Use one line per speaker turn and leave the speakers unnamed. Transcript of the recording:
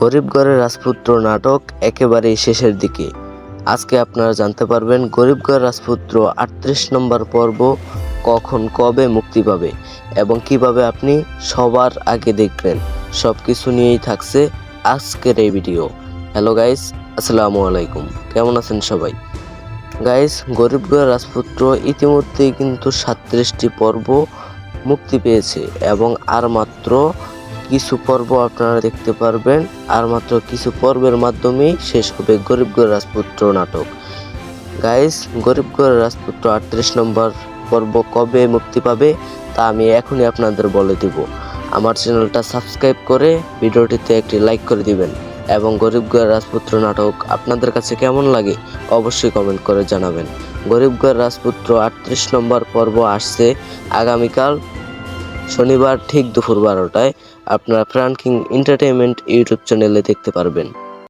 গরিব ঘরের রাজপুত্র নাটক একেবারেই শেষের দিকে। আজকে আপনারা জানতে পারবেন গরিব ঘরের রাজপুত্র ৩৮ নম্বর পর্ব কখন কবে মুক্তি পাবে এবং কিভাবে আপনি সবার আগে দেখবেন। সব কিছু নিয়েই থাকছে আজকের এই ভিডিও। হ্যালো গাইস, আসসালামু আলাইকুম। কেমন আছেন সবাই? গাইস, গরিব ঘরের রাজপুত্র ইতিমধ্যেই কিন্তু ৩৭টি পর্ব মুক্তি পেয়েছে এবং আর মাত্র কিছু পর্ব আপনারা দেখতে পারবেন। আর মাত্র কিছু পর্বের মাধ্যমেই শেষ হবে গরিব ঘরের রাজপুত্র নাটক। গাইস, গরিব ঘরের রাজপুত্র ৩৮ নম্বর পর্ব কবে মুক্তি পাবে তা আমি এখনই আপনাদের বলে দিব। আমার চ্যানেলটা সাবস্ক্রাইব করে ভিডিওটিতে একটি লাইক করে দিবেন এবং গরিব ঘরের রাজপুত্র নাটক আপনাদের কাছে কেমন লাগে অবশ্যই কমেন্ট করে জানাবেন। গরিব ঘরের রাজপুত্র ৩৮ নম্বর পর্ব আসছে আগামীকাল শনিবার ঠিক দুপুর ১২টায়। আপনারা প্রাণ কিং এন্টারটেইনমেন্ট ইউটিউব চ্যানেলে দেখতে পারবেন।